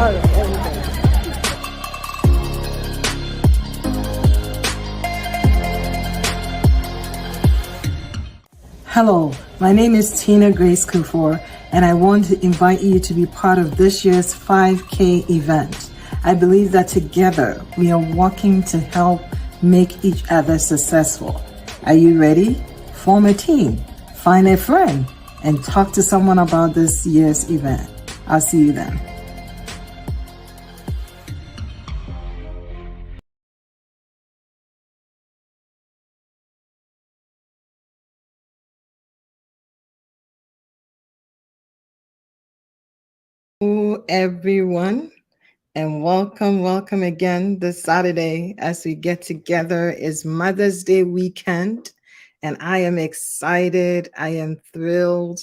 All right, everybody. Hello, my name is Tina Grace Kufor, and I want to invite you to be part of this year's 5K event. I believe that together we are working to help make each other successful. Are you ready? Form a team, find a friend, and talk to someone about this year's event. I'll see you then. Hello, everyone, and welcome again this Saturday as we get together. Is Mother's Day weekend, and I am excited. I am thrilled.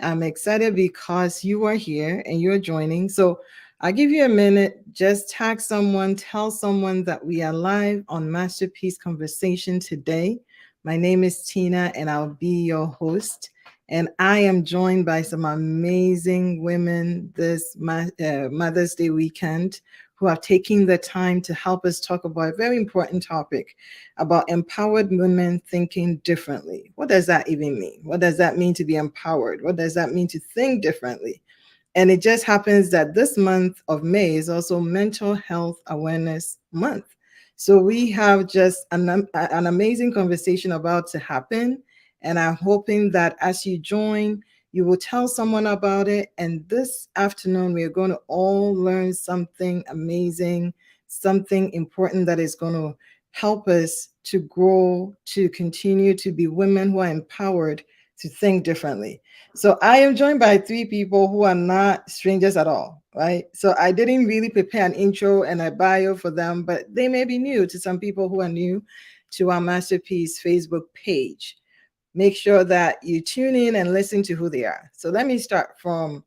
I'm excited because you are here and you're joining. So I'll give you a minute. Just tag someone, tell someone that we are live on Masterpiece Conversation today. My name is Tina, and I'll be your host. And I am joined by some amazing women this Mother's Day weekend who are taking the time to help us talk about a very important topic about empowered women thinking differently. What does that even mean? What does that mean to be empowered? What does that mean to think differently? And it just happens that this month of May is also Mental Health Awareness Month. So we have just an amazing conversation about to happen. And I'm hoping that as you join, you will tell someone about it. And this afternoon, we are going to all learn something amazing, something important that is going to help us to grow, to continue to be women who are empowered to think differently. So I am joined by three people who are not strangers at all, right? So I didn't really prepare an intro and a bio for them, but they may be new to some people who are new to our Masterpiece Facebook page. Make sure that you tune in and listen to who they are. So let me start from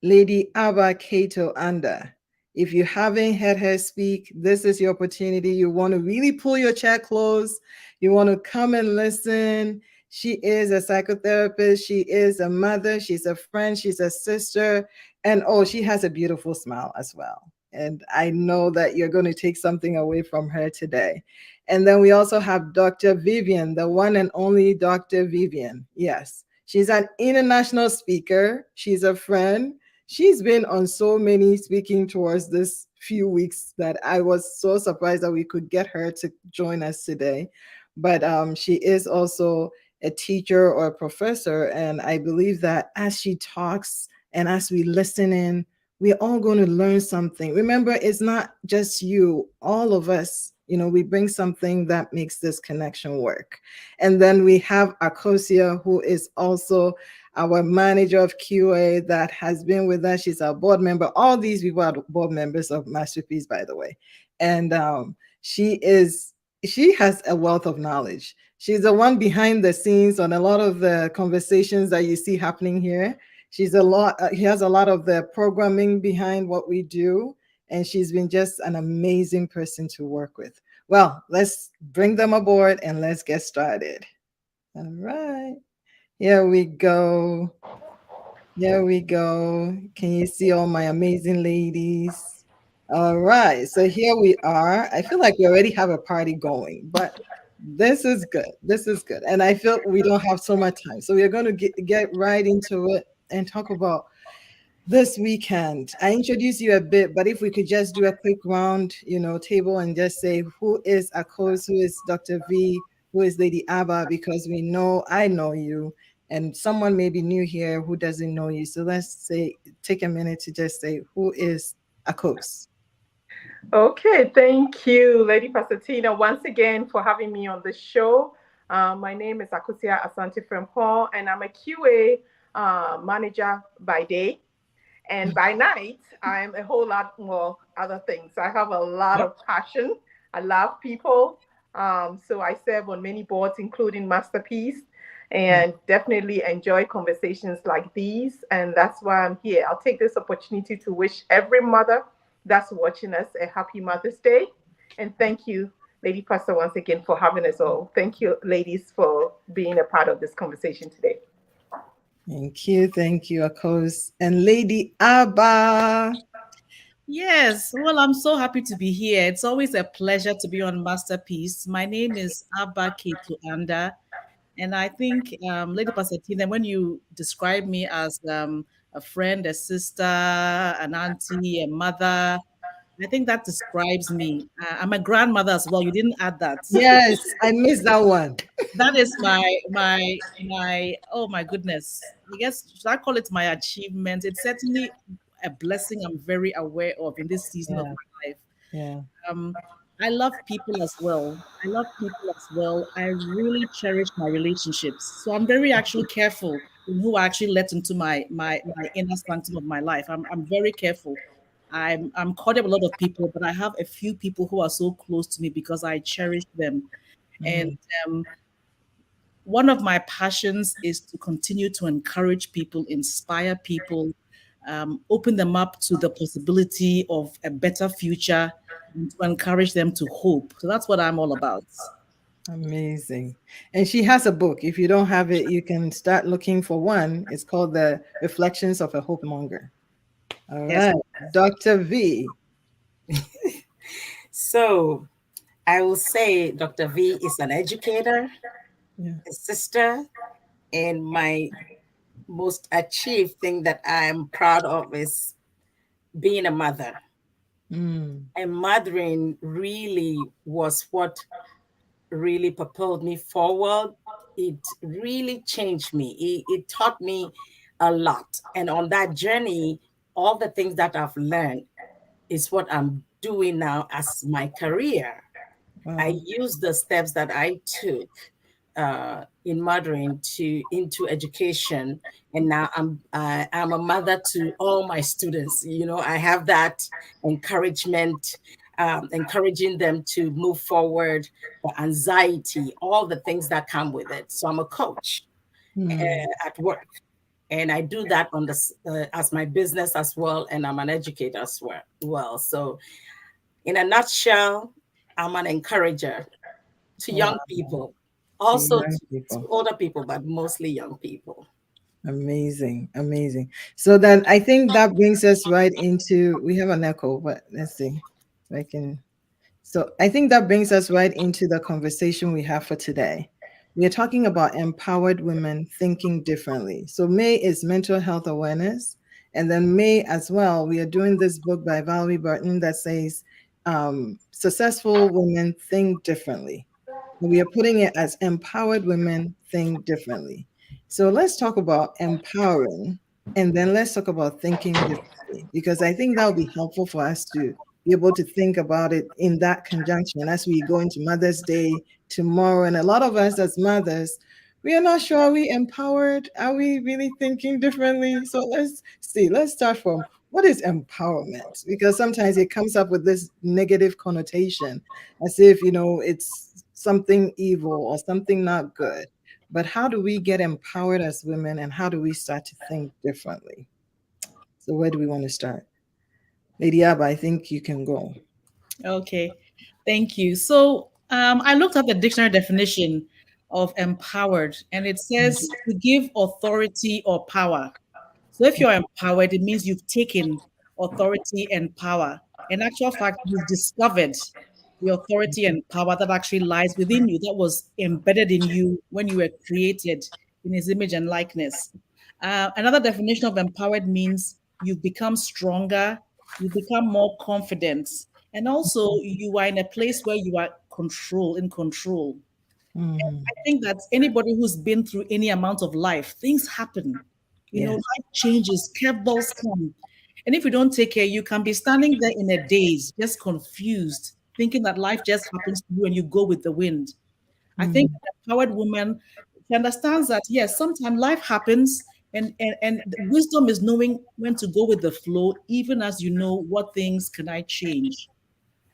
Lady Abba Kato Anda. If you haven't heard her speak, this is your opportunity. You want to really pull your chair close. You want to come and listen. She is a psychotherapist. She is a mother. She's a friend. She's a sister. And oh, she has a beautiful smile as well. And I know that you're going to take something away from her today. And then we also have Dr. Vivian, the one and only Dr. Vivian. Yes, she's an international speaker. She's a friend. She's been on so many speaking tours this few weeks that I was so surprised that we could get her to join us today. But she is also a teacher or a professor. And I believe that as she talks and as we listen in, we're all going to learn something. Remember, it's not just you, all of us, we bring something that makes this connection work. And then we have Akosia, who is also our manager of QA that has been with us. She's our board member. All these people are board members of Masterpiece, by the way. And she has a wealth of knowledge. She's the one behind the scenes on a lot of the conversations that you see happening here. He has a lot of the programming behind what we do. And she's been just an amazing person to work with. Well, let's bring them aboard and let's get started. All right. Here we go. Here we go. Can you see all my amazing ladies? All right. So here we are. I feel like we already have a party going, but this is good. This is good. And I feel we don't have so much time. So we're going to get right into it and talk about this weekend. I introduced you a bit, but if we could just do a quick round, table and just say who is Akos, who is Dr. V, who is Lady Abba, because I know you, and someone may be new here who doesn't know you. So let's take a minute to just say who is Akos. Okay, thank you, Lady Pastor Tina, once again for having me on the show. My name is Akusia Asante Frempong, and I'm a QA manager by day. And by night, I'm a whole lot more other things. I have a lot of passion. I love people. So I serve on many boards, including Masterpiece, and definitely enjoy conversations like these. And that's why I'm here. I'll take this opportunity to wish every mother that's watching us a happy Mother's Day. And thank you, Lady Pastor, once again for having us all. Thank you, ladies, for being a part of this conversation today. Thank you, Akos. And Lady Abba. Yes, well, I'm so happy to be here. It's always a pleasure to be on Masterpiece. My name is Abba Ketu Anda, and I think, Lady Pasatina, when you describe me as a friend, a sister, an auntie, a mother, I think that describes me. I'm a grandmother as well. You didn't add that. Yes, I missed that one. That is my oh my goodness. I guess should I call it my achievement? It's certainly a blessing I'm very aware of in this season of Yeah, my life. yeah. Um, I love people as well. I love people as well. I really cherish my relationships. So I'm very actually careful in who I actually let into my inner sanctum of my life. I'm very careful. I'm caught up with a lot of people, but I have a few people who are so close to me because I cherish them. And Mm, um, one of my passions is to continue to encourage people, inspire people, open them up to the possibility of a better future, and to encourage them to hope. So that's what I'm all about. amazing. And she has a book. If you don't have it, you can start looking for one. It's called The Reflections of a Hope Monger. All Yes. right. Dr. V. So I will say Dr. V is an educator, Yeah. a sister, and my most achieved thing that I'm proud of is being a mother. Mm, And mothering really was what really propelled me forward. It really changed me. It taught me a lot. And on that journey, all the things that I've learned is what I'm doing now as my career. I wow. used the steps that I took in mothering to into education, and now I'm a mother to all my students. You know, I have that encouragement, encouraging them to move forward, the anxiety, all the things that come with it. So I'm a coach Mm, at work, and I do that on the as my business as well, and I'm an educator as well. So in a nutshell, I'm an encourager to young wow. people, To also young to people. older people, but mostly young people. Amazing. Amazing. So then I think that brings us right into, we have an echo, but let's see if I can. So I think that brings us right into the conversation we have for today. We are talking about empowered women thinking differently. So May is mental health awareness. And then May as well, we are doing this book by Valerie Burton that says successful women think differently. And we are putting it as empowered women think differently. So let's talk about empowering and then let's talk about thinking differently because I think that will be helpful for us to be able to think about it in that conjunction as we go into Mother's Day tomorrow. And a lot of us as mothers, we are not sure, are we empowered? Are we really thinking differently? So let's see, let's start from what is empowerment? Because sometimes it comes up with this negative connotation as if, it's something evil or something not good. But how do we get empowered as women and how do we start to think differently? So, where do we want to start? Lady Abba, I think you can go. Okay. Thank you. So I looked at the dictionary definition of empowered, and it says to give authority or power. So if you're empowered, it means you've taken authority and power. In actual fact, you've discovered the authority and power that actually lies within you, that was embedded in you when you were created in his image and likeness. Another definition of empowered means you've become stronger, you become more confident, and also you are in a place where you are in control. Mm, I think that anybody who's been through any amount of life, things happen. yes. Life changes, curveballs come. And if you don't take care, you can be standing there in a daze, just confused, thinking that life just happens to you and you go with the wind. I think Mm, an empowered woman, she understands that, yes, sometimes life happens, and the wisdom is knowing when to go with the flow, even as you know what things can I change.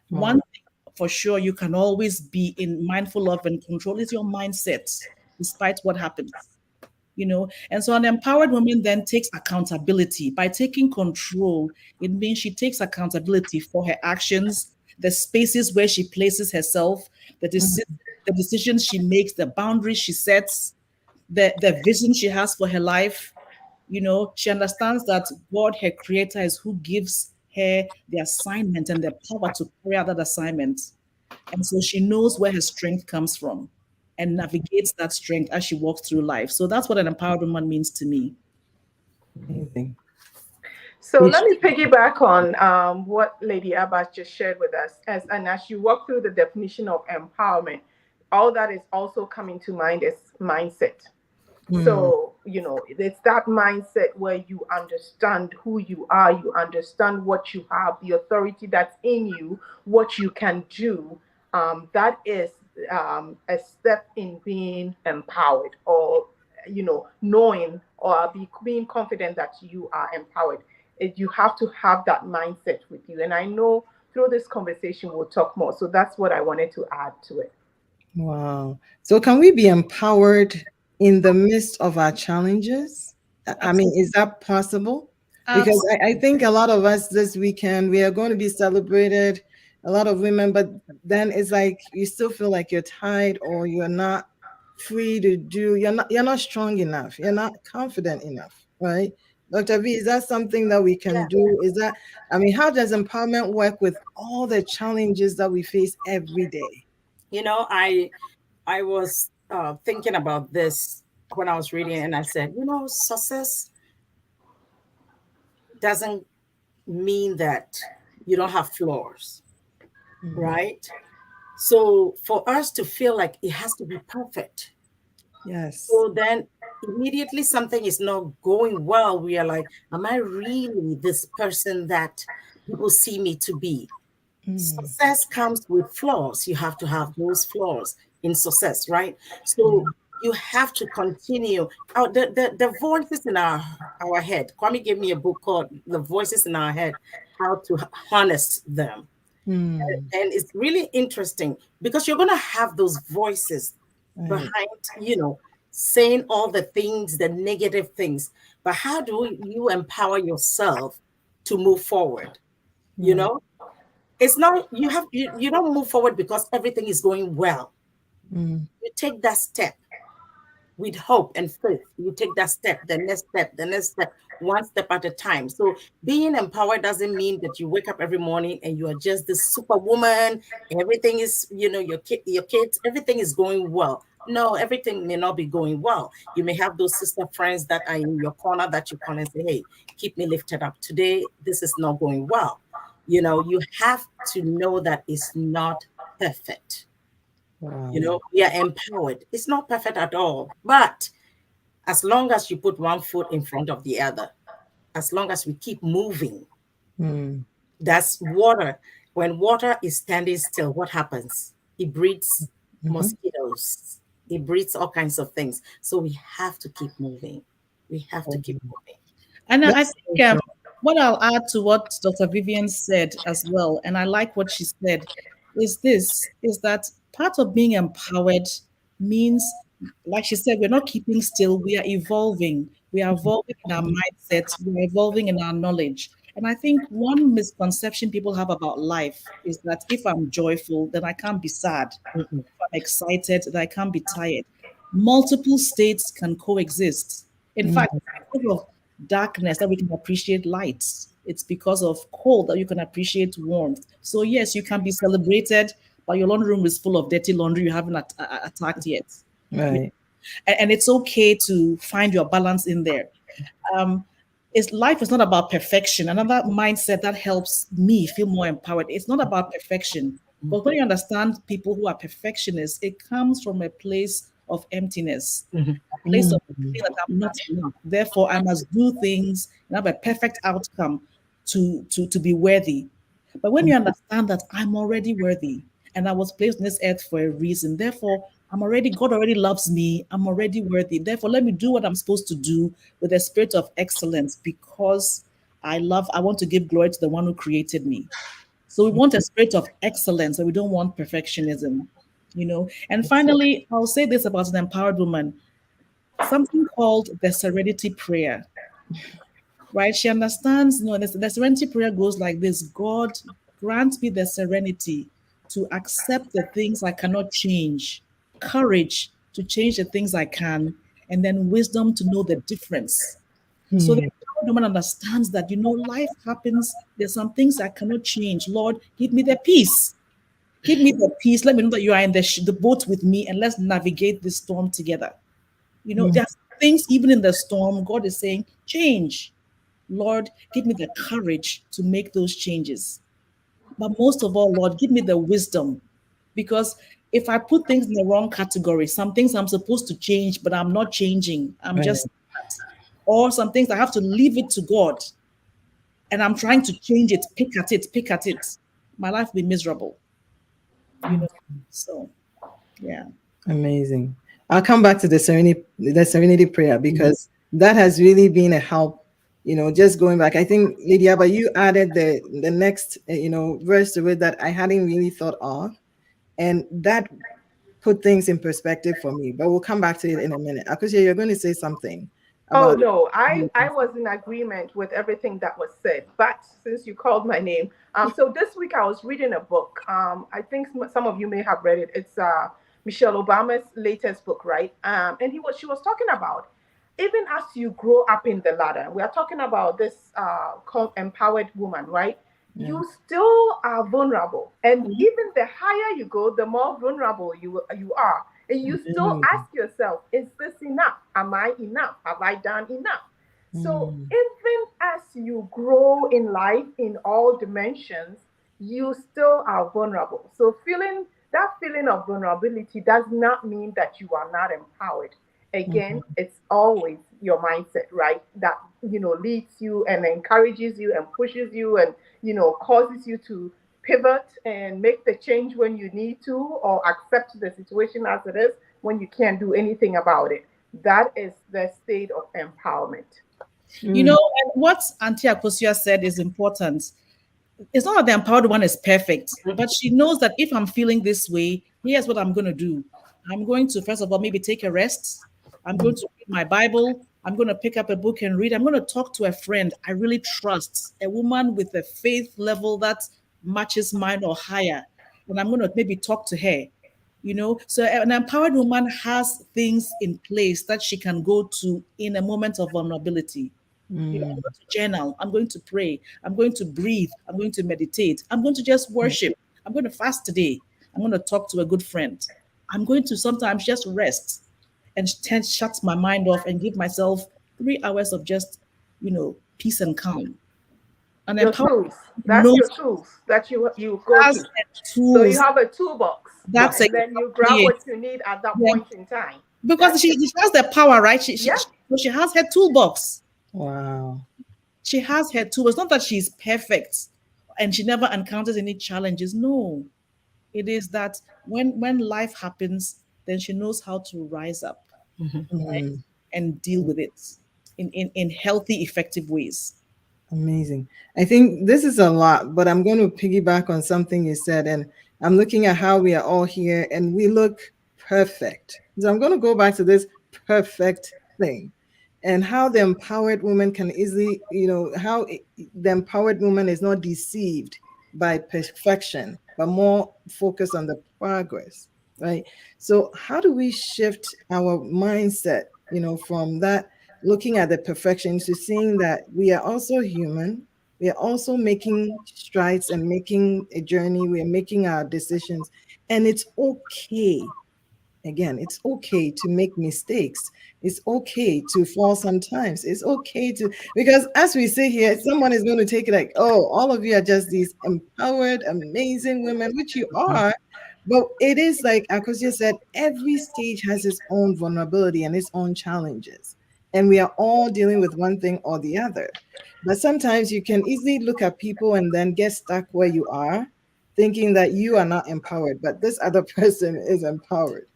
wow. One thing for sure you can always be in mindful of and control is your mindset, despite what happens. And so an empowered woman then takes accountability. By taking control, it means she takes accountability for her actions, the spaces where she places herself, the decisions she makes, the boundaries she sets, the vision she has for her life. She understands that God, her creator, is who gives her the assignment and the power to carry out that assignment. And so she knows where her strength comes from and navigates that strength as she walks through life. So that's what an empowered woman means to me. Amazing. So Which, let me piggyback on what Lady Abbas just shared with us. As you walk through the definition of empowerment, all that is also coming to mind is mindset. mm, So, it's that mindset where you understand who you are, you understand what you have, the authority that's in you, what you can do. That is a step in being empowered, or, knowing or being confident that you are empowered. You have to have that mindset with you. And I know through this conversation, we'll talk more. So that's what I wanted to add to it. wow. So can we be empowered in the midst of our challenges? I mean, is that possible? Because Absolutely. I think a lot of us this weekend, we are going to be celebrated, a lot of women, but then it's like you still feel like you're tired or you're not free to do, you're not strong enough, you're not confident enough, right? Dr. V, is that something that we can Yeah. do? Is that, I mean, how does empowerment work with all the challenges that we face every day? You know, I was thinking about this when I was reading, and I said, success doesn't mean that you don't have flaws, Mm, right? So for us to feel like it has to be perfect, yes. so then immediately something is not going well, we are like, am I really this person that people see me to be? Mm, Success comes with flaws. You have to have those flaws in success, right? So mm, you have to continue. The voices in our head. Kwame gave me a book called The Voices in Our Head, How to Harness Them. mm, And it's really interesting because you're going to have those voices right. behind, saying all the things, the negative things. But how do you empower yourself to move forward? You Right. know, it's not, you don't move forward because everything is going well. Mm, You take that step with hope and faith. You take that step, the next step, the next step, one step at a time. So being empowered doesn't mean that you wake up every morning and you are just this superwoman. Everything is, your kids, everything is going well. No, everything may not be going well. You may have those sister friends that are in your corner that you call and say, hey, keep me lifted up. Today, this is not going well. You have to know that it's not perfect. wow. We are empowered. It's not perfect at all. But as long as you put one foot in front of the other, as long as we keep moving, Mm, that's water. When water is standing still, what happens? It breeds mhm. mosquitoes, it breeds all kinds of things. So we have to keep moving. We have to keep Mm. moving. And I That's so think true. what I'll add to what Dr. Vivian said as well, and I like what she said, is that part of being empowered means, like she said, we're not keeping still, we are evolving. We are evolving in our mindset, we are evolving in our knowledge. And I think one misconception people have about life is that if I'm joyful, then I can't be sad. Mhm, If I'm excited, then I can't be tired. Multiple states can coexist. In fact, Mm, it's because of darkness that we can appreciate light. It's because of cold that you can appreciate warmth. So yes, you can be celebrated, but your laundry room is full of dirty laundry you haven't attacked yet. right. And it's okay to find your balance in there. Um, life is not about perfection. Another mindset that helps me feel more empowered. It's not about perfection. But when you understand people who are perfectionists, it comes from a place of emptiness, mhm, a place Mm, of feeling that I'm not enough. Therefore, I must do things and have a perfect outcome to be worthy. But when you understand that I'm already worthy and I was placed on this earth for a reason, therefore God already loves me. I'm already worthy. Therefore, let me do what I'm supposed to do with a spirit of excellence because I want to give glory to the one who created me. So we want a spirit of excellence, and we don't want perfectionism. And finally, I'll say this about an empowered woman, something called the serenity prayer, right? She understands, the serenity prayer goes like this: God, grant me the serenity to accept the things I cannot change, courage to change the things I can, and then wisdom to know the difference. So the mm, woman understands that, life happens. There's some things I cannot change. Lord, give me the peace. Give me the peace. Let me know that you are in the boat with me, and let's navigate this storm together. There's things even in the storm, God is saying, change. Lord, give me the courage to make those changes. But most of all, Lord, give me the wisdom. Because if I put things in the wrong category, some things I'm supposed to change, but I'm not changing. I'm Right. just that. Or some things I have to leave it to God, and I'm trying to change it, pick at it, pick at it. My life will be miserable. You know. So yeah. Amazing. I'll come back to the serenity prayer because that has really been a help. Just going back, I think Lydia, but you added the next verse to it that I hadn't really thought of, and that put things in perspective for me. But we'll come back to it in a minute. Akosia, you're going to say something Oh about. no, I was in agreement with everything that was said. But since you called my name, so this week I was reading a book. I think some of you may have read it. It's Michelle Obama's latest book, right? And she was talking about even as you grow up in the ladder. We are talking about this called empowered woman, right? Yeah. You still are vulnerable, and even the higher you go, the more vulnerable you are. And you still Mm, ask yourself, is this enough? Am I enough? Have I done enough? So mm, even as you grow in life in all dimensions, you still are vulnerable. So feeling of vulnerability does not mean that you are not empowered. Again, mhm, it's always your mindset, right? That leads you and encourages you and pushes you and causes you to pivot and make the change when you need to, or accept the situation as it is when you can't do anything about it. That is the state of empowerment. mm, And what Auntie Akosia said is important. It's not that the empowered one is perfect, but she knows that if I'm feeling this way, here's what I'm going to do. I'm going to, first of all, maybe take a rest. I'm going to read my Bible. I'm going to pick up a book and read. I'm going to talk to a friend I really trust, a woman with a faith level that matches mine or higher. And I'm going to maybe talk to her. So an empowered woman has things in place that she can go to in a moment of vulnerability. I'm mm, going to journal. I'm going to pray. I'm going to breathe. I'm going to meditate. I'm going to just mm, worship. I'm going to fast today. I'm going to talk to a good friend. I'm going to sometimes just rest and shut my mind off and give myself 3 hours of just, peace and calm. And Your empowered tools. That's knows your tools that you go has to. So you tools. have a toolbox, That's and then you exactly grab it. what you need at that Yeah. point in time. Because That's she, it. she has the power, right? Yeah. So she has her toolbox. wow. She has her tools. It's not that she's perfect and she never encounters any challenges. No, it is that when life happens, then she knows how to rise up, right, Mm. and deal with it in healthy, effective ways. Amazing. I think this is a lot, but I'm going to piggyback on something you said. And I'm looking at how we are all here and we look perfect. So I'm going to go back to this perfect thing and how the empowered woman can easily, how the empowered woman is not deceived by perfection, but more focused on the progress, right? So, how do we shift our mindset, from that? Looking at the perfection to seeing that we are also human. We are also making strides and making a journey. We are making our decisions. And it's okay. Again, it's okay to make mistakes. It's okay to fall sometimes. It's okay to, because as we say here, someone is going to take it like, oh, all of you are just these empowered, amazing women, which you are. But it is like Akosia said, every stage has its own vulnerability and its own challenges. And we are all dealing with one thing or the other. But sometimes you can easily look at people and then get stuck where you are, thinking that you are not empowered, but this other person is empowered.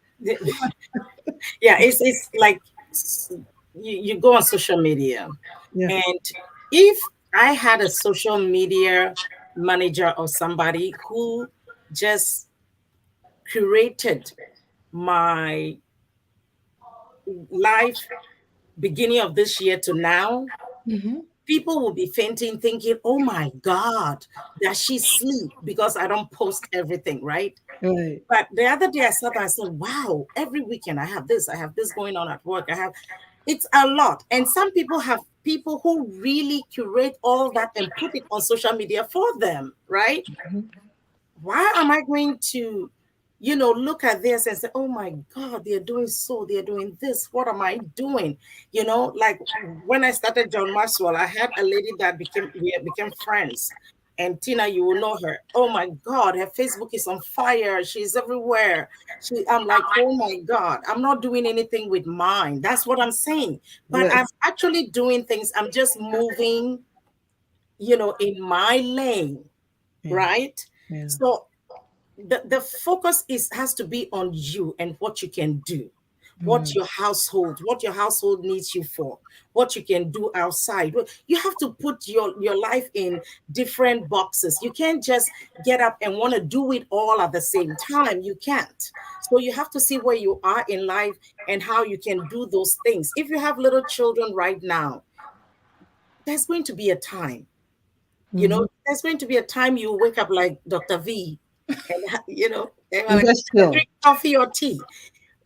Yeah, it's like you go on social media, Yeah. and if I had a social media manager or somebody who just curated my life beginning of this year to now, Hmm. people will be fainting thinking, oh my God, does she sleep? Because I don't post everything, right? Right. But the other day I sat there, I said, wow, every weekend I have this going on at work. It's a lot. And some people have people who really curate all that and put it on social media for them, right? Mhm. Why am I going to, look at this and say, oh my God, they're doing this. What am I doing? Like when I started John Maxwell, I had a lady that we became friends. And Tina, you will know her. Oh my God, her Facebook is on fire. She's everywhere. I'm like, oh my God, I'm not doing anything with mine. That's what I'm saying. But I'm Yes. actually doing things. I'm just moving, in my lane, Yeah. right? Yeah. So the focus has to be on you and what you can do, Mm. what your household needs you for, what you can do outside. Well, you have to put your life in different boxes. You can't just get up and want to do it all at the same time. You can't. So you have to see where you are in life and how you can do those things. If you have little children right now, there's going to be a time, Mhm. there's going to be a time you wake up like Dr. V, and and And like, just chill. drink coffee or tea.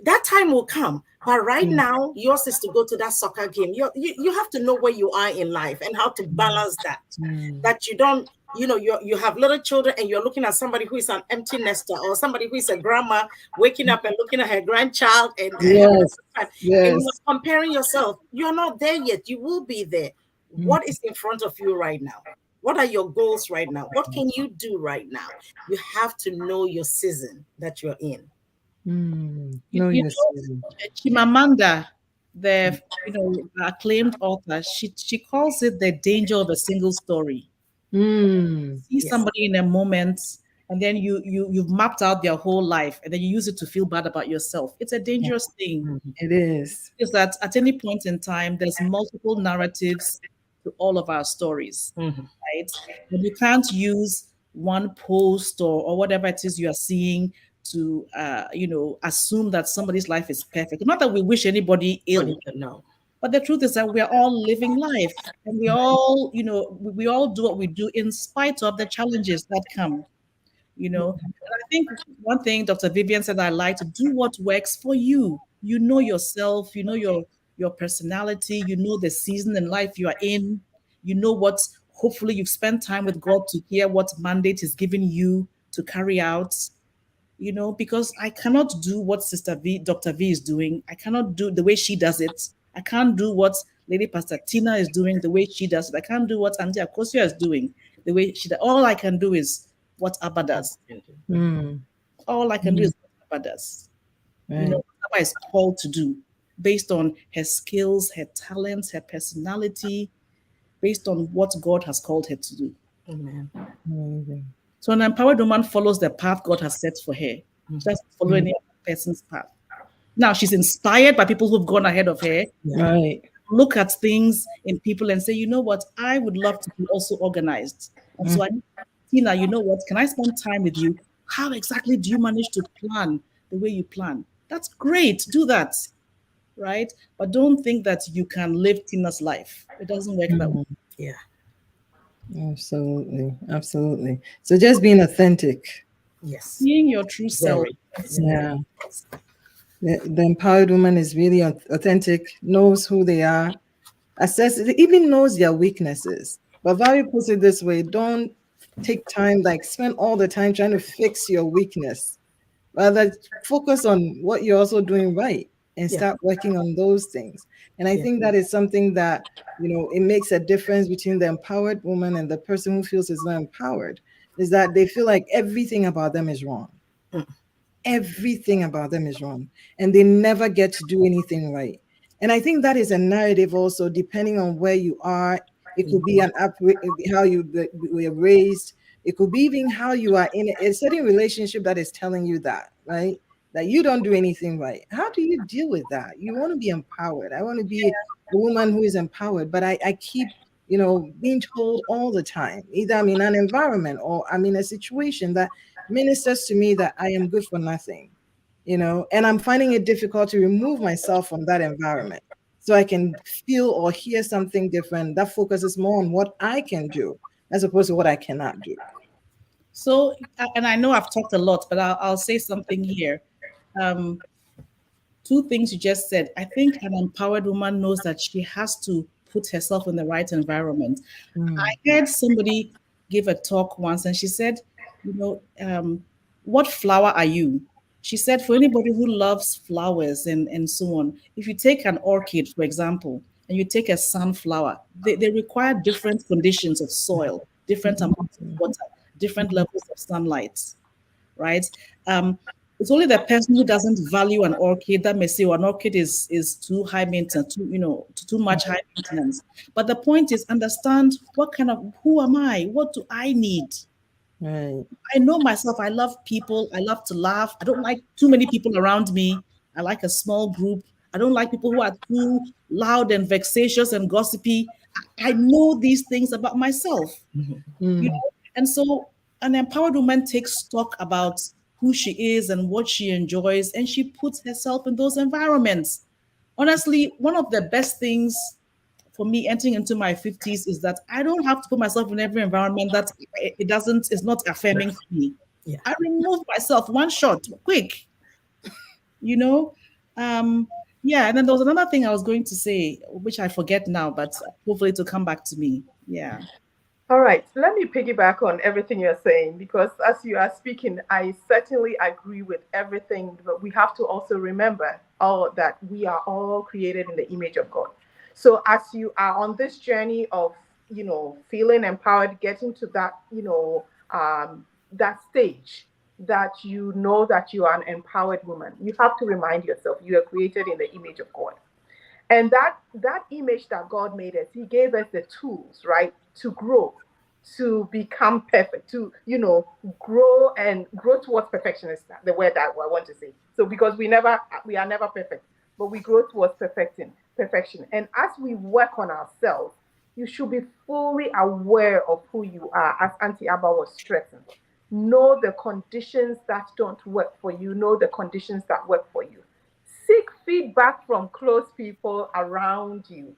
That time will come. But right Mm. now, yours is to go to that soccer game. You have to know where you are in life and how to balance that. Mm. That you don't, you have little children and you're looking at somebody who is an empty nester, or somebody who is a grandma waking up and looking at her grandchild and having Yes. a good time. And you're Yes. comparing yourself. You're not there yet. You will be there. Mm. What is in front of you right now? What are your goals right now? What can you do right now? You have to know your season that you're in. Mm. You, Know you your know, season. Chimamanda, the acclaimed author, she calls it the danger of a single story. Mm. See Yes. somebody in a moment, and then you've mapped out their whole life, and then you use it to feel bad about yourself. It's a Yeah. dangerous thing. Mhm. It is. Is that at any point in time, there's multiple narratives to all of our stories, Mhm. right? And you can't use one post or whatever it is you are seeing to assume that somebody's life is perfect. Not that we wish anybody But you ill, don't know. but the truth is that we are all living life, and we all do what we do in spite of the challenges that come. And I think one thing Dr. Vivian said, I like to do what works for you. You know yourself, you know your personality, you know the season in life you are in, you know what, hopefully you've spent time with God to hear what mandate is giving you to carry out. Because I cannot do what Dr. V is doing. I cannot do the way she does it. I can't do what Lady Pastor Tina is doing the way she does it. I can't do what Auntie Akosia is doing the way she does. All I can do is what Abba does. Mm. All I can do Mm. is what Abba does. Right. What Abba is called to do based on her skills, her talents, her personality, based on what God has called her to do. Amen. Amazing. So an empowered woman follows the path God has set for her. She doesn't follow Mm. any other person's path. Now she's inspired by people who've gone ahead of her. Yeah. Right. Look at things in people and say, you know what, I would love to be also organized. And so I, Mhm. Tina, you know what, can I spend time with you? How exactly do you manage to plan the way you plan? That's great. Do that, right? But don't think that you can live Tina's life. It doesn't work that way. Mm. Yeah. Absolutely. Absolutely. So just being authentic. Yes. Being your true self. Very. Very. Yeah. The empowered woman is really authentic, knows who they are, assesses, even knows their weaknesses. But Valerie puts it this way: don't take time, like spend all the time trying to fix your weakness. Rather, focus on what you're also doing right and Yeah. start working on those things. And I Yeah. think that is something that, it makes a difference between the empowered woman and the person who feels is not empowered, is that they feel like everything about them is wrong. Mm. Everything about them is wrong, and they never get to do anything right. And I think that is a narrative also, depending on where you are. It could be an up, how you were raised. It could be even how you are in a certain relationship that is telling you that, right? That you don't do anything right. How do you deal with that? You want to be empowered. I want to be a woman who is empowered, but I keep, being told all the time, either I'm in an environment or I'm in a situation that ministers to me that I am good for nothing, and I'm finding it difficult to remove myself from that environment so I can feel or hear something different that focuses more on what I can do as opposed to what I cannot do. So, and I know I've talked a lot, but I'll say something here. Um, Two things you just said. I think an empowered woman knows that she has to put herself in the right environment. Mm. I heard somebody give a talk once, and she said, you know, what flower are you? She said, for anybody who loves flowers and so on, if you take an orchid, for example, and you take a sunflower, they require different conditions of soil, different amounts of water, different levels of sunlight, right? Um, it's only the person who doesn't value an orchid that may say, "Oh, an orchid is too high maintenance, too much high maintenance." But the point is, understand what kind of who am I? What do I need? Right. I know myself. I love people. I love to laugh. I don't like too many people around me. I like a small group. I don't like people who are too loud and vexatious and gossipy. I know these things about myself, you Mm. know. And so an empowered woman takes stock about who she is and what she enjoys, and she puts herself in those environments. Honestly, one of the best things for me entering into my 50s is that I don't have to put myself in every environment that it doesn't is not affirming for me. Yeah. I remove myself one shot quick, you know. Um, yeah, and then there was another thing I was going to say, which I forget now, but hopefully to come back to me. Yeah. All right, let me piggyback on everything you're saying because as you are speaking, I certainly agree with everything, but we have to also remember all that we are all created in the image of God. So as you are on this journey of, feeling empowered, getting to that, that stage that you know that you are an empowered woman, you have to remind yourself you are created in the image of God. And that image that God made us, He gave us the tools, right, to grow, to become perfect, to grow and grow towards perfection is the word that I want to say. So because we are never perfect, but we grow towards perfection. And as we work on ourselves, you should be fully aware of who you are, as Auntie Abba was stressing. Know the conditions that don't work for you, know the conditions that work for you. Seek feedback from close people around you.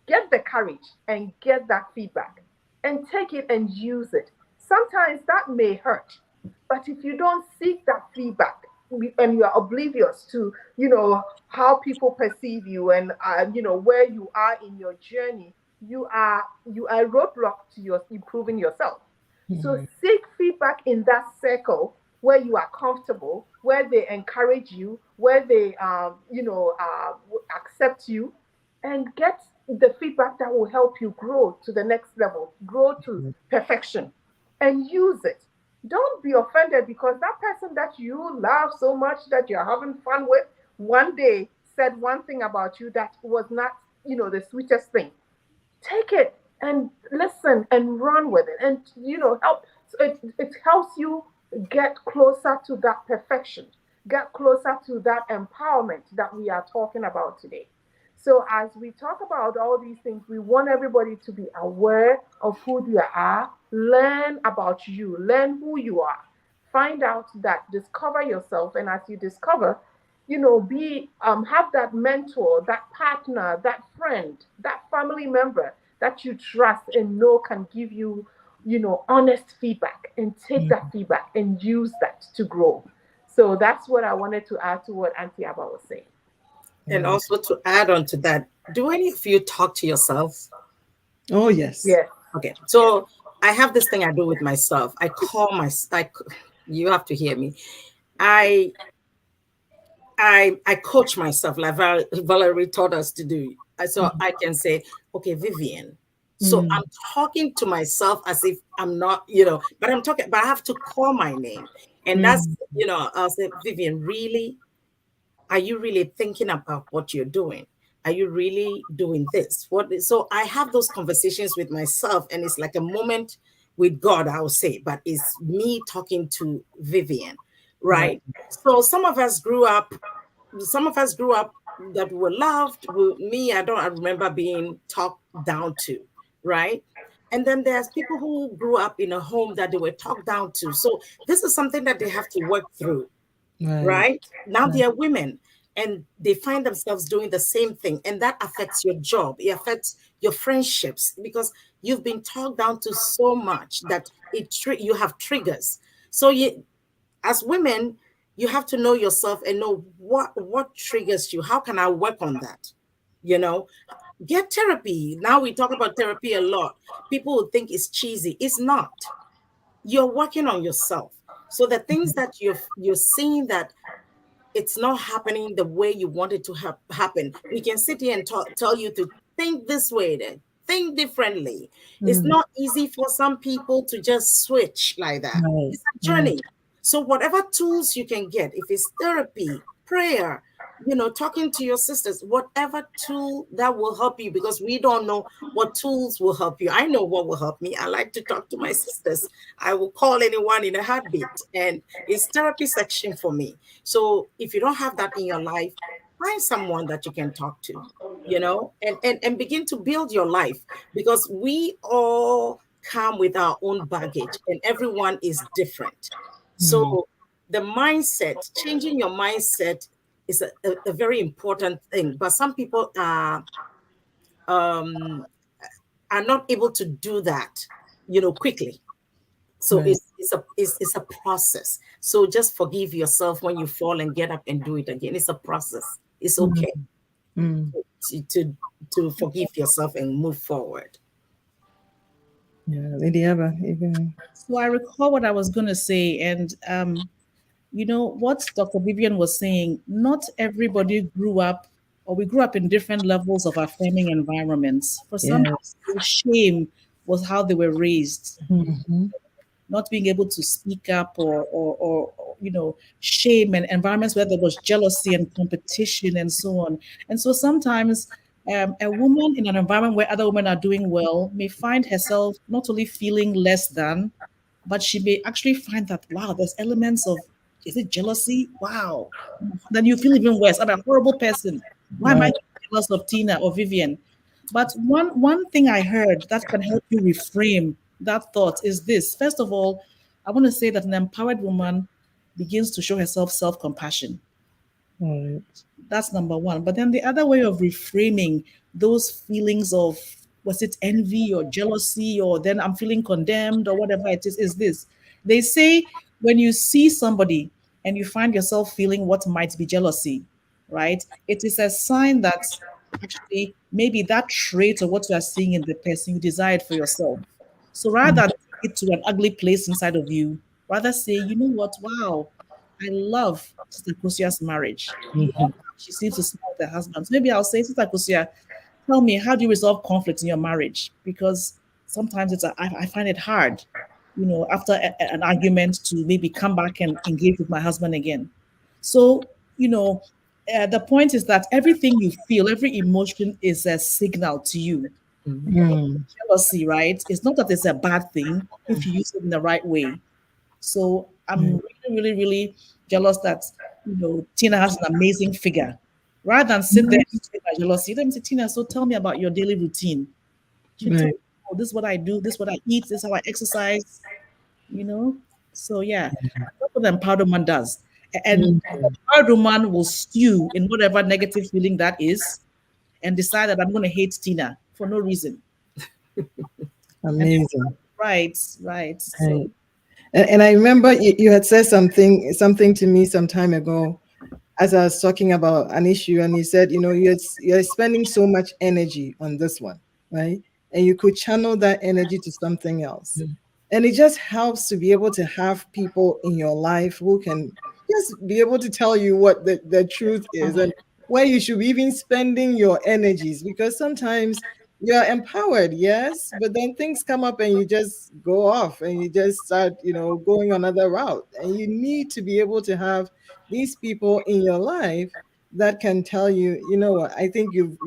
Get the courage and get that feedback and take it and use it. Sometimes that may hurt, but if you don't seek that feedback and you are oblivious to, how people perceive you and where you are in your journey, you are a roadblock to your improving yourself. So Mm. seek feedback in that circle where you are comfortable, where they encourage you, where they accept you, and get the feedback that will help you grow to the next level, grow to perfection, and use it. Don't be offended because that person that you love so much that you're having fun with one day said one thing about you that was not, the sweetest thing. Take it and listen and run with it, and help. So it helps you get closer to that perfection, get closer to that empowerment that we are talking about today. So as we talk about all these things, we want everybody to be aware of who they are, learn about you, learn who you are, find out that, discover yourself, and as you discover, be have that mentor, that partner, that friend, that family member that you trust and know can give you, honest feedback, and take Mm. that feedback and use that to grow. So that's what I wanted to add to what Auntie Abba was saying. And Mm. also to add on to that, do any of you talk to yourself? Oh, yes. Yes. Okay, so I have this thing I do with myself. You have to hear me. I I coach myself like Valerie taught us to do. So I can say, okay, Vivian. So Mm. I'm talking to myself as if I'm not, but I'm talking, but I have to call my name. And that's, Mm. I'll say, Vivian, really? Are you really thinking about what you're doing? Are you really doing this? So I have those conversations with myself, and it's like a moment with God, I would say, but it's me talking to Vivian, Right. right? So some of us grew up that we were loved. Me, I remember being talked down to, right? And then there's people who grew up in a home that they were talked down to. So this is something that they have to work through, Right. right? Now Right. they are women and they find themselves doing the same thing. And that affects your job, it affects your friendships because you've been talked down to so much that you have triggers. So as women, you have to know yourself and know what triggers you. How can I work on that? You know, Get therapy. Now we talk about therapy a lot. People would think it's cheesy. It's not. You're working on yourself. So the things that you're seeing that it's not happening the way you want it to happen. We can sit here and tell you to think this way, then think differently. It's Mm. not easy for some people to just switch like that. Right. It's a Right. journey. So whatever tools you can get, if it's therapy, prayer, talking to your sisters, whatever tool that will help you, because we don't know what tools will help you. I know what will help me. I like to talk to my sisters. I will call anyone in a heartbeat, and it's therapy section for me. So if you don't have that in your life, find someone that you can talk to, and begin to build your life, because we all come with our own baggage and everyone is different. Mm. So the mindset, changing your mindset is a very important thing. But some people um, are not able to do that, quickly. So Right. it's a process. So just forgive yourself when you fall and get up and do it again. It's a process. It's Mm. okay Mm. to to, to forgive yourself and move forward. Yeah, Lady Eva, you can. So I recall what I was going to say, and what Dr. Vivian was saying. Not everybody grew up, or we grew up in different levels of affirming environments. For some Yes. people, shame was how they were raised. Mm-hmm. Not being able to speak up, or shame, and environments where there was jealousy and competition and so on. And so sometimes a woman in an environment where other women are doing well may find herself not only feeling less than, but she may actually find that, wow, there's elements of, is it jealousy? Wow. Then you feel even worse. I'm a horrible person. Why am I Right. jealous of Tina or Vivian? But one thing I heard that can help you reframe that thought is this. First of all, I want to say that an empowered woman begins to show herself self-compassion. Right. That's number one. But then the other way of reframing those feelings of, was it envy or jealousy, or then I'm feeling condemned or whatever it is this. They say when you see somebody and you find yourself feeling what might be jealousy, right? It is a sign that actually maybe that trait or what you are seeing in the person you desired for yourself. So rather than take it to an ugly place inside of you, rather say, you know what, wow, I love Sister Kosia's marriage. Mm-hmm. She seems to smile with her husband. So maybe I'll say, Sister Kosia, tell me, how do you resolve conflict in your marriage? Because sometimes I find it hard, after an argument to maybe come back and engage with my husband again. So, the point is that everything you feel, every emotion is a signal to you. Mhm. Mm. Jealousy, right? It's not that it's a bad thing if you use it in the right way. So I'm Right. really, really, really jealous that Tina has an amazing figure. Rather than sit there and explain my jealousy, let me say, Tina, so tell me about your daily routine. She told Right. me, oh, this is what I do, this is what I eat, this is how I exercise, you know. So yeah, that's what an empowered woman does. And Mm. an empowered woman will stew in whatever negative feeling that is and decide that I'm going to hate Tina for no reason. And Amazing. right, right. So Right. And I remember you had said something to me some time ago as I was talking about an issue, and you said, you're spending so much energy on this one, right? And you could channel that energy to something else. And it just helps to be able to have people in your life who can just be able to tell you what the truth is and where you should be even spending your energies. Because sometimes you're empowered, yes, but then things come up and you just go off and you just start, going another route. And you need to be able to have these people in your life that can tell you, you know what, I think you've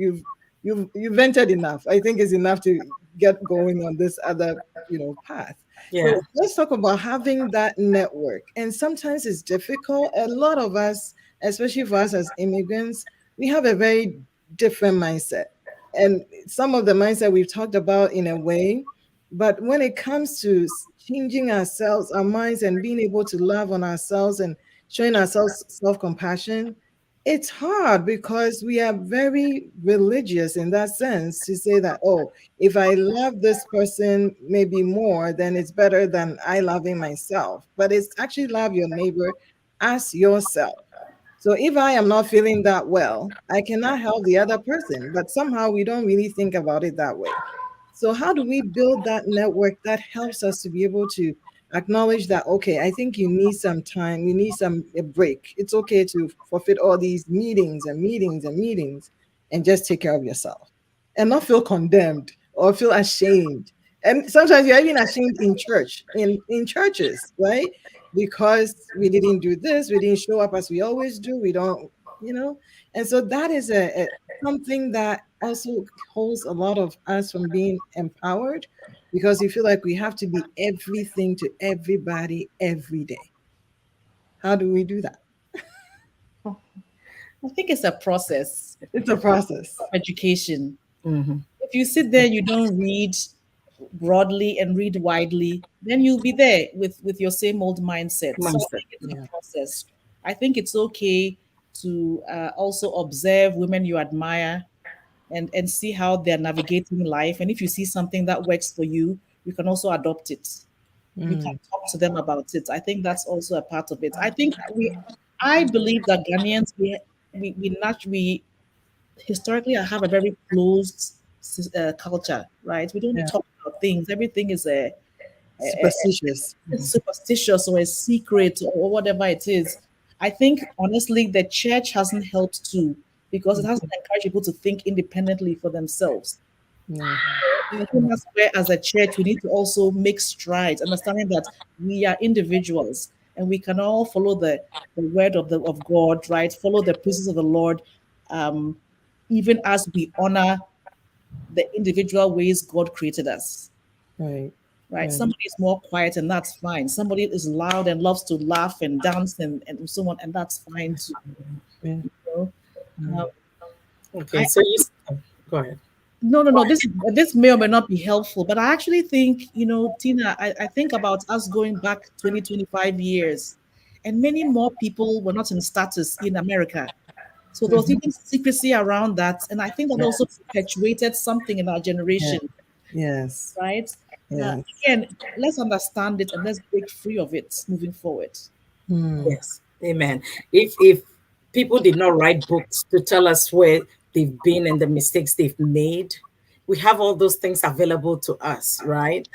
vented enough. I think it's enough to get going on this other, path. Yeah. So let's talk about having that network. And sometimes it's difficult. A lot of us, especially for us as immigrants, we have a very different mindset. And some of the mindset we've talked about in a way, but when it comes to changing ourselves, our minds, and being able to love on ourselves and showing ourselves self-compassion, it's hard because we are very religious in that sense to say that, oh, if I love this person maybe more, then it's better than I loving myself. But it's actually love your neighbor as yourself. So if I am not feeling that well, I cannot help the other person, but somehow we don't really think about it that way. So how do we build that network that helps us to be able to acknowledge that, okay, I think you need some time, you need some a break. It's okay to forfeit all these meetings and meetings and meetings and just take care of yourself and not feel condemned or feel ashamed. And sometimes you're even ashamed in church, in churches, right? Because we didn't do this, we didn't show up as we always do, we don't, you know. And so that is a something that also holds a lot of us from being empowered because we feel like we have to be everything to everybody every day. How do we do that? I think it's a process It's a process. of education. Mm-hmm. If you sit there, you don't read broadly and read widely, then you'll be there with your same old mindset. So I Mindset. think it's a Yeah. process. I think it's okay to also observe women you admire and see how they're navigating life. And if you see something that works for you, you can also adopt it. You can Mm, talk to them about it. I think that's also a part of it. I believe that Ghanaians, we historically have a very closed culture, right? We don't yeah. talk about things. Everything is Superstitious. a superstitious or a secret or whatever it is. I think honestly, the church hasn't helped too because it hasn't encouraged people to think independently for themselves. Yeah. I think that's where, as a church, we need to also make strides, understanding that we are individuals and we can all follow the word of God, right? Follow the precepts of the Lord, um, even as we honor the individual ways God created us. Right. Right? Right. Somebody is more quiet, and that's fine. Somebody is loud and loves to laugh and dance and so on, and that's fine too. Yeah. You know? Mm, Um, Okay, I so you go ahead. No, no, no. This may or may not be helpful, but I actually think, Tina, I think about us going back 20, 25 years, and many more people were not in status in America. So there was mhm. even secrecy around that. And I think that Yeah. also perpetuated something in our Yeah. generation, Yes. right? Uh, Yes. Again, let's understand it and let's break free of it moving forward. Mm, Yes, amen. If people did not write books to tell us where they've been and the mistakes they've made, we have all those things available to us, right?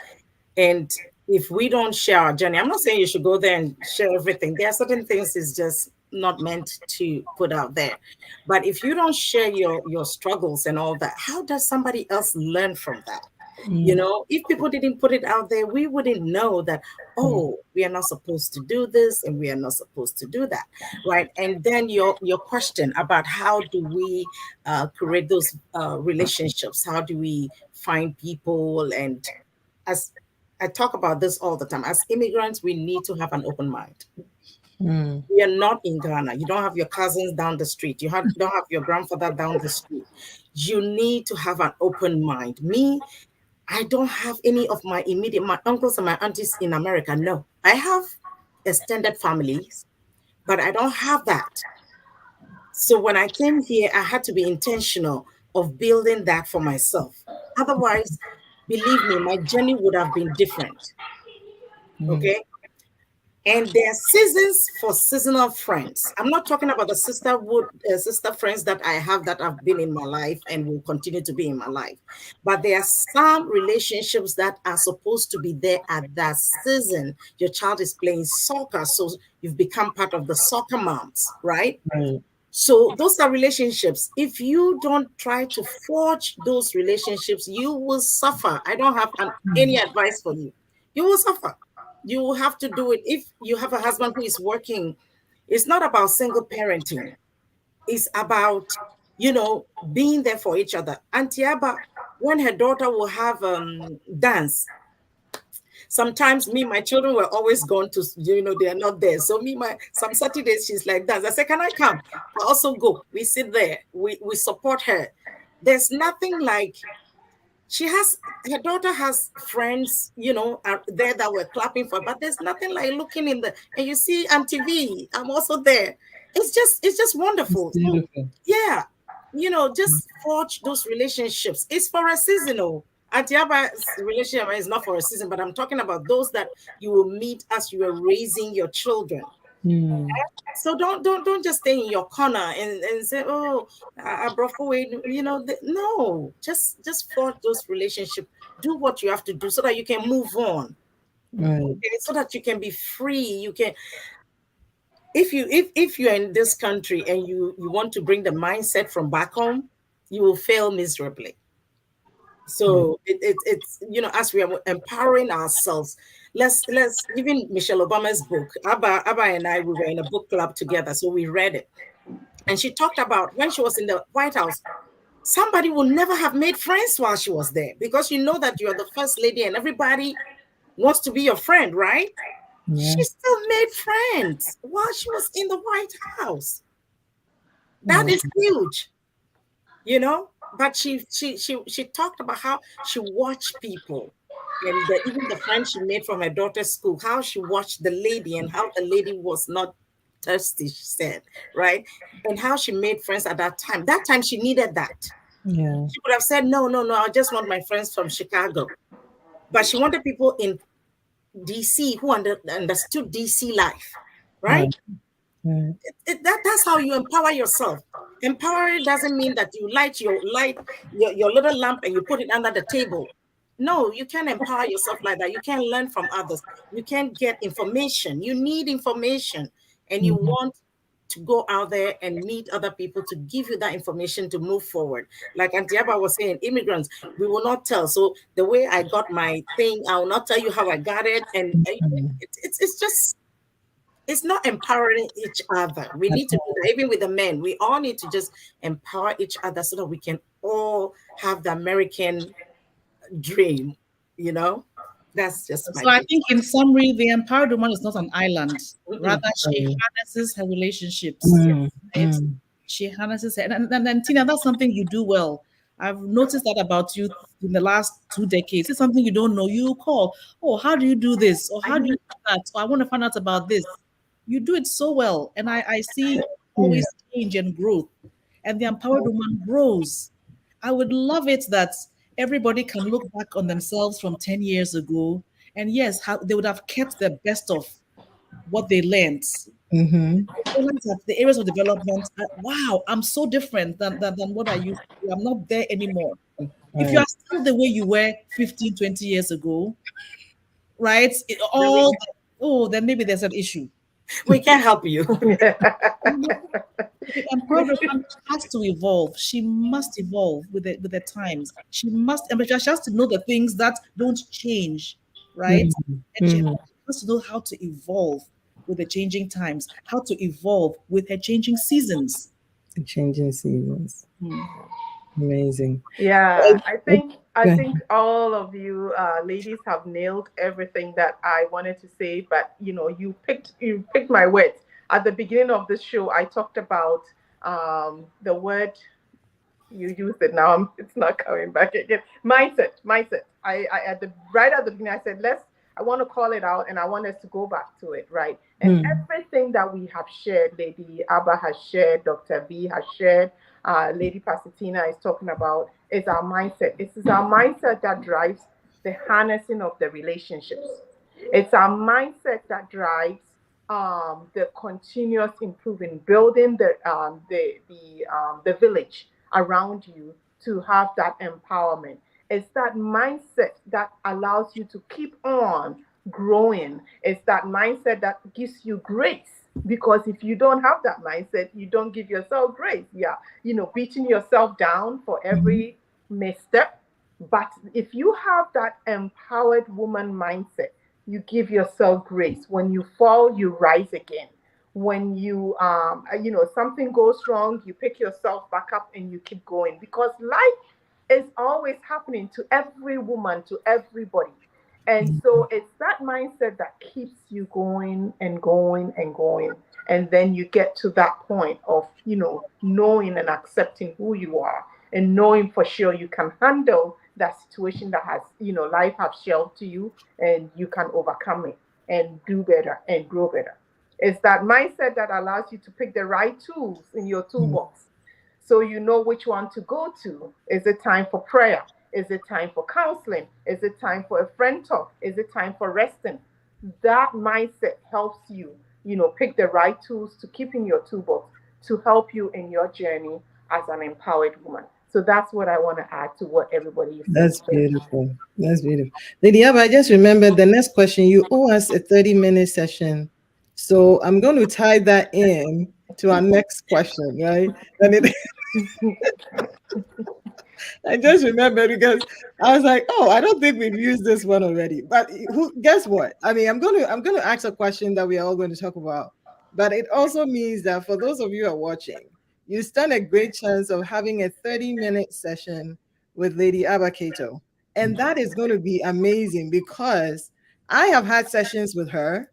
And if we don't share our journey, I'm not saying you should go there and share everything. There are certain things it's just not meant to put out there. But if you don't share your struggles and all that, how does somebody else learn from that? You mm, know, if people didn't put it out there, we wouldn't know that, mm, oh, we are not supposed to do this and we are not supposed to do that, right? And then your question about how do we create those relationships? How do we find people? And as I talk about this all the time, as immigrants, we need to have an open mind. mm, We are not in Ghana. You don't have your cousins down the street. Don't have your grandfather down the street. You need to have an open mind. Me, I don't have any of my uncles and my aunties in America. No, I have extended families, but I don't have that. So when I came here, I had to be intentional of building that for myself. Otherwise, believe me, my journey would have been different. mm, Okay. And there are seasons for seasonal friends. I'm not talking about the sister friends that I have that have been in my life and will continue to be in my life. But there are some relationships that are supposed to be there at that season. Your child is playing soccer, so you've become part of the soccer moms, right? right. So those are relationships. If you don't try to forge those relationships, you will suffer. I don't have any advice for you. You will suffer. You will have to do it. If you have a husband who is working, it's not about single parenting. It's about, being there for each other. Auntie Abba, when her daughter will have dance, sometimes me, my children were always gone to, they are not there. So some Saturdays she's like that. I say, can I come? I also go. We sit there. We support her. There's nothing like her daughter has friends, are there that were clapping for, but there's nothing like looking in and you see on TV, I'm also there. It's just It's wonderful. So beautiful. yeah, just forge those relationships. It's for a seasonal. Antiaba's relationship is not for a season, but I'm talking about those that you will meet as you are raising your children. Mm. So don't just stay in your corner and say, oh, I brought away, no, just forge those relationships. Do what you have to do so that you can move on. Right. Okay, so that you can be free. You can, if you're in this country and you want to bring the mindset from back home, you will fail miserably. Yeah. So it's as we are empowering ourselves, let's even Michelle Obama's book, Abba and I, we were in a book club together, so we read it. And she talked about when she was in the White House, somebody would never have made friends while she was there, because you know that you're the first lady and everybody wants to be your friend, right? Yeah. She still made friends while she was in the White House. That Yeah. is huge, you know. But she talked about how she watched people, and even the friends she made from her daughter's school, how she watched the lady and how the lady was not thirsty, she said, right? And how she made friends at that time. That time she needed that. Yeah. She could have said, no, no, no, I just want my friends from Chicago. But she wanted people in DC who understood DC life, right? Right. Right. That's how you empower yourself. Empowering doesn't mean that you light your little lamp and you put it under the table. No, you can't empower yourself like that. You can't learn from others. You can't get information. You need information, and you Mhm. want to go out there and meet other people to give you that information to move forward. Like Auntie Abba was saying, immigrants, we will not tell. So the way I got my thing, I will not tell you how I got it. And Mhm. it's just, it's not empowering each other. We At need to do all. that. Even with the men, we all need to just empower each other so that we can all have the American dream. You know, that's just my So I take. think, in summary, the empowered woman is not an island. Mm-mm. Rather, she Right. harnesses her relationships. Mm. Right? Mm. She harnesses her. And Tina, that's something you do well. I've noticed that about you in the last 2 decades. It's something you don't know. You call, oh, how do you do this? Or how do you do that? Or I want to find out about this. You do it so well. And I see Yeah. always change and growth. And the empowered woman grows. I would love it that everybody can look back on themselves from 10 years ago, and yes, how they would have kept the best of what they learned. Mm-hmm. Realize that the areas of development, wow, I'm so different than what I used to be. I'm not there anymore. If you are Right. still the way you were 15, 20 years ago, right? Then we, Oh, then maybe there's an issue. we can't help you. The empowered woman has to evolve. She must evolve with the times. She must, and she has to know the things that don't change, right? Mm. And she Mm. has to know how to evolve with the changing times, how to evolve with her changing seasons. The changing seasons. Hmm. Amazing. Yeah, Well, I go ahead. think all of you ladies have nailed everything that I wanted to say, but you picked my words. At the beginning of the show, I talked about the word you used it now. It's not coming back again. Mindset. I at the right at the beginning, I said I want to call it out, and I want us to go back to it, right? And Mm. everything that we have shared, Lady Abba has shared, Dr. V has shared, Lady Pasatina is talking about, is our mindset. It is our mindset that drives the harnessing of the relationships. It's our mindset that drives the continuous improving, building the village around you to have that empowerment. It's that mindset that allows you to keep on growing. It's that mindset that gives you grace. Because if you don't have that mindset, you don't give yourself grace. Yeah, beating yourself down for Mhm. every misstep. But if you have that empowered woman mindset, you give yourself grace. When you fall, you rise again. When something goes wrong, you pick yourself back up and you keep going, because life is always happening to every woman, to everybody. And so it's that mindset that keeps you going and going and going. And then you get to that point of, knowing and accepting who you are, and knowing for sure you can handle that situation that has, life has shelved to you, and you can overcome it and do better and grow better. It's that mindset that allows you to pick the right tools in your Mm. toolbox, so you know which one to go to. Is it time for prayer? Is it time for counseling? Is it time for a friend talk? Is it time for resting? That mindset helps you pick the right tools to keep in your toolbox to help you in your journey as an empowered woman. So that's what I want to add to what everybody is saying. That's Thank you. beautiful. That's beautiful. Lady Abba, I just remembered the next question. You owe us a 30-minute session. So I'm going to tie that in to our next question, right? And it, I just remember because I was like, oh, I don't think we've used this one already. But guess what? I mean, I'm going to ask a question that we are all going to talk about. But it also means that for those of you who are watching, you stand a great chance of having a 30-minute session with Lady Abakato. And that is going to be amazing because I have had sessions with her.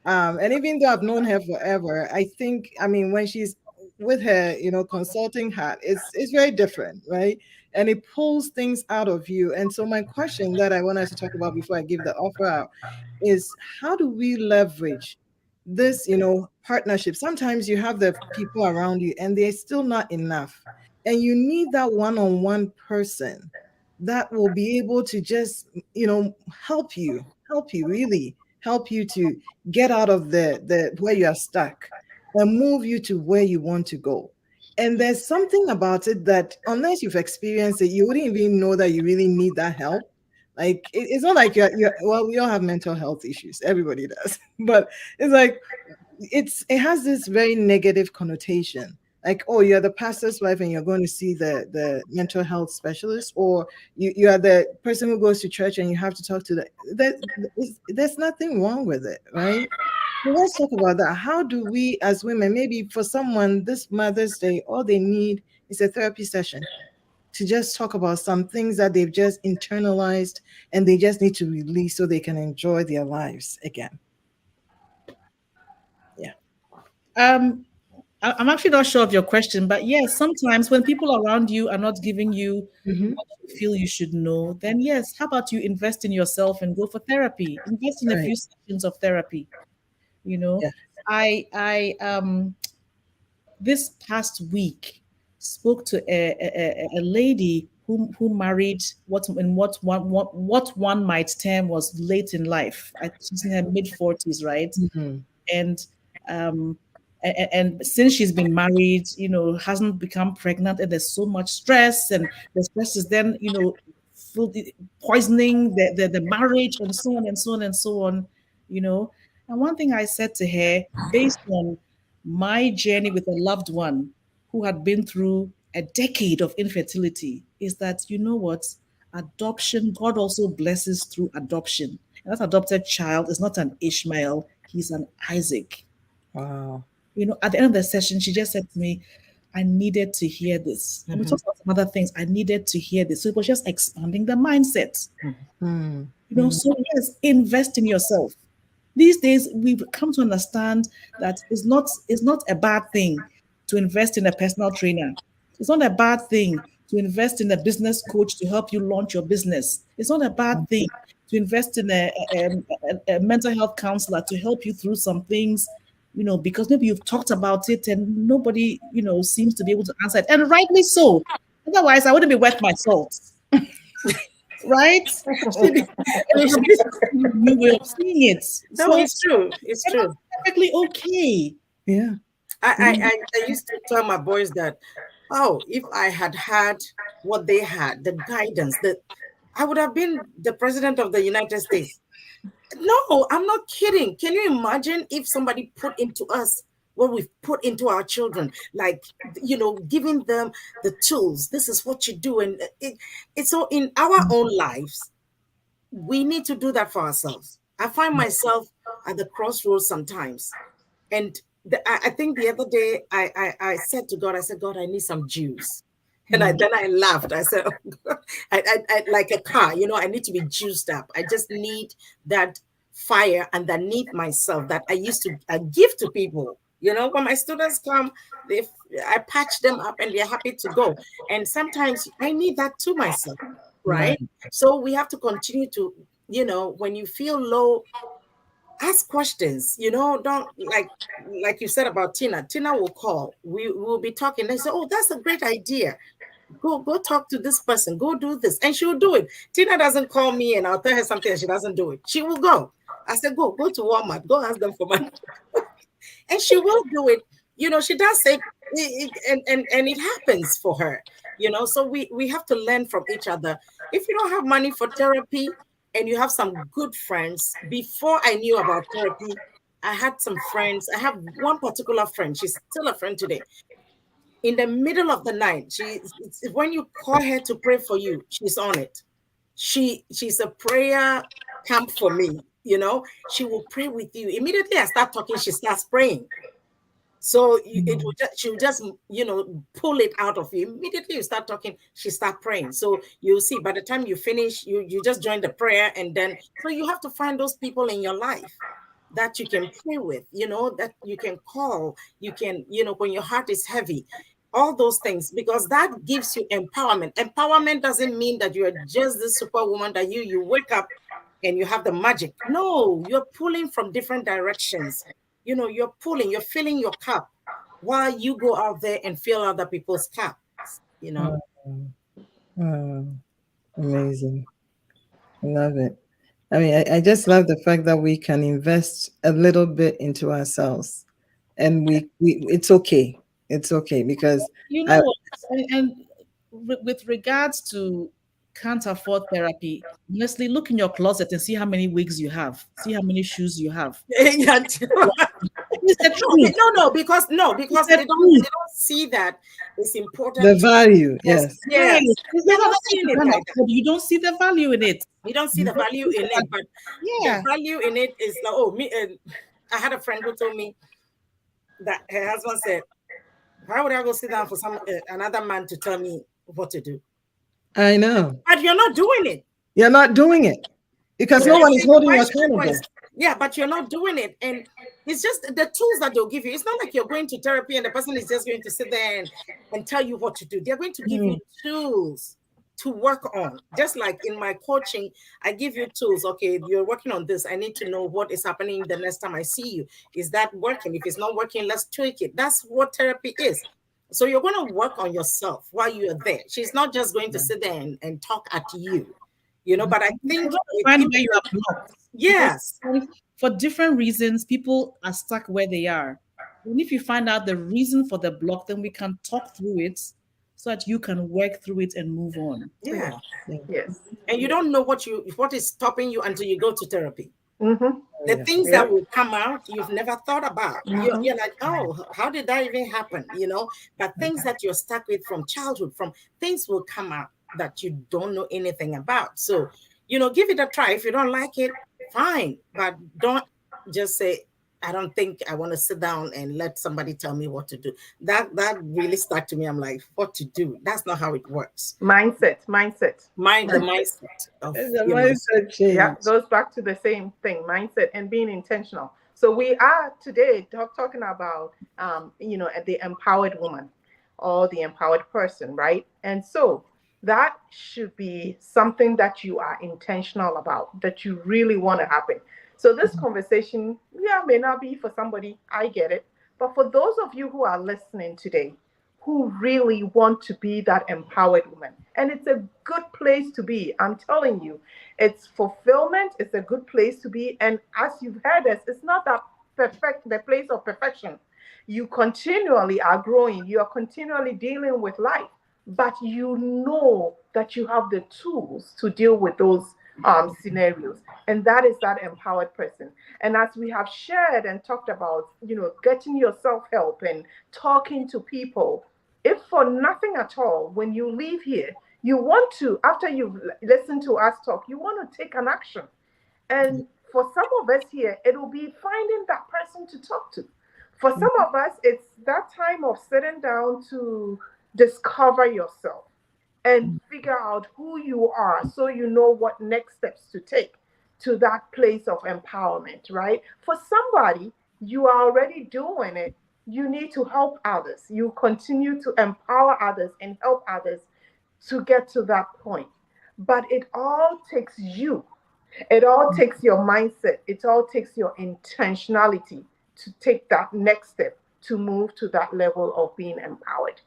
And even though I've known her forever, I think, I mean, when she's with her, consulting hat, it's very different, right? And it pulls things out of you. And so my question that I want us to talk about before I give the offer out is how do we leverage this, partnership? Sometimes you have the people around you and they're still not enough. And you need that one-on-one person that will be able to just, help you really help you to get out of the where you are stuck and move you to where you want to go. And there's something about it that unless you've experienced it, you wouldn't even know that you really need that help. Like it's not like well, we all have mental health issues. Everybody does. But it's like it has this very negative connotation. Like, oh, you're the pastor's wife and you're going to see the mental health specialist, or you are the person who goes to church and you have to talk to there's nothing wrong with it, right? So let's talk about that. How do we, as women, maybe for someone this Mother's Day, all they need is a therapy session to just talk about some things that they've just internalized and they just need to release so they can enjoy their lives again. Yeah. I'm actually not sure of your question, but yes, sometimes when people around you are not giving you Mm-hmm. what you feel you should know, then yes, how about you invest in yourself and go for therapy? Invest in a Right. few sessions of therapy. You know, Yeah. I this past week spoke to a lady who married what one might term was late in life. She's in her mid 40s, right? Mm-hmm. And um and since she's been married, hasn't become pregnant, and there's so much stress, and the stress is then, poisoning the marriage, and so on and so on and so on, you know. And one thing I said to her, based on my journey with a loved one who had been through a decade of infertility, is that, you know what, adoption, God also blesses through adoption. And that adopted child is not an Ishmael, he's an Isaac. Wow. At the end of the session, she just said to me, I needed to hear this. And we Mm-hmm. talked about some other things. I needed to hear this. So it was just expanding the mindset. Mm-hmm. So yes, invest in yourself. These days, we've come to understand that it's not a bad thing to invest in a personal trainer. It's not a bad thing to invest in a business coach to help you launch your business. It's not a bad thing to invest in a mental health counselor to help you through some things, because maybe you've talked about it and nobody, seems to be able to answer it. And rightly so. Otherwise, I wouldn't be worth my salt. Right? It's, This is a new way of seeing it. no, So, it's true. It's and true. that's perfectly okay. Yeah. I used to tell my boys that, oh, if I had had what they had, the guidance, that I would have been the president of the United States. No, I'm not kidding. Can you imagine if somebody put into us what we've put into our children, like, giving them the tools? This is what you do. And it's so in our own lives, we need to do that for ourselves. I find myself at the crossroads sometimes. And I think the other day I said to God, I said, God, I need some juice. And then I laughed. I said, oh, God, I like a car, I need to be juiced up. I just need that fire underneath myself that I used to give to people. When my students come, I patch them up and they're happy to go. And sometimes I need that to myself, Right. right? So we have to continue to, when you feel low, ask questions. Don't like you said about Tina. Tina will call. We will be talking. They say, "Oh, that's a great idea. Go talk to this person. Go do this," and she will do it. Tina doesn't call me, and I'll tell her something, and she doesn't do it. She will go. I said, "Go to Walmart. Go ask them for money." and she will do it. She does it, and it happens for her. So we have to learn from each other. If you don't have money for therapy and you have some good friends, before I knew about therapy, I had some friends. I have one particular friend. She's still a friend today. In the middle of the night, when you call her to pray for you, she's on it. She's a prayer camp for me. She will pray with you. Immediately I start talking, she starts praying. So she'll just pull it out of you. Immediately you start talking, she start praying. So you'll see by the time you finish, you just join the prayer, and then so you have to find those people in your life that you can pray with, that you can call, you can, when your heart is heavy, all those things, because that gives you empowerment. Empowerment doesn't mean that you're just this superwoman that you wake up and you have the magic. No, you're pulling from different directions. You're filling your cup while you go out there and fill other people's cups. Oh, amazing. Love it. I mean, I just love the fact that we can invest a little bit into ourselves, and we it's okay. It's okay because You know I what? And with regards to can't afford therapy, honestly, look in your closet and see how many wigs you have. See how many shoes you have. Yeah. It's the truth. No, because It's they the truth. don't see that it's the important to value, invest. yes. Right. Yes, It's they're not not that seeing you it can't like that. afford. You don't see the value in it. We don't see You the don't value see in the it, but the Yeah. value in it is like, oh, me. I had a friend who told me that her husband said, "Why would I go sit down for some another man to tell me what to do?" I know. But you're not doing it. You're not doing it because no You're one is saying the holding you question accountable. was, yeah, but you're not doing it. And it's just the tools that they'll give you. It's not like you're going to therapy and the person is just going to sit there and tell you what to do. They're going to give you tools to work on. Just like in my coaching, I give you tools. Okay, you're working on this. I need to know what is happening the next time I see you. Is that working? If it's not working, let's tweak it. That's what therapy is. So you're going to work on yourself while you're there. She's not just going to sit there and talk at you, but I You think got to with find where you are blocked. Because yes, for different reasons, people are stuck where they are. And if you find out the reason for the block, then we can talk through it so that you can work through it and move on. yeah. Yes. And you don't know what is stopping you until you go to therapy. Mm-hmm. The things that Yep. will come out you've never thought about. You're like, oh, how did that even happen? But things that you're stuck with from childhood, from things will come out that you don't know anything about. So, give it a try. If you don't like it, fine. But don't just say, I don't think I want to sit down and let somebody tell me what to do. That really stuck to me. I'm like, what to do? That's not how it works. Mindset. The mindset of, It's a mindset Yeah, change. goes back to the same thing, mindset and being intentional. So we are today talking about, the empowered woman or the empowered person, right? And so that should be something that you are intentional about, that you really want to happen. So this conversation, yeah, may not be for somebody. I get it. But for those of you who are listening today, who really want to be that empowered woman. And it's a good place to be. I'm telling you, it's fulfillment. It's a good place to be. And as you've heard us, it's not that the place of perfection. You continually are growing. You are continually dealing with life, but you know that you have the tools to deal with those scenarios. And that is that empowered person. And as we have shared and talked about, getting your self help and talking to people, if for nothing at all, when you leave here, you want to, after you've listened to us talk, you want to take an action. And for some of us here, it will be finding that person to talk to. For some of us, it's that time of sitting down to discover yourself and figure out who you are so you know what next steps to take to that place of empowerment, right? For somebody, you are already doing it. You need to help others. You continue to empower others and help others to get to that point. But it all takes you. It all takes your mindset. It all takes your intentionality to take that next step to move to that level of being empowered.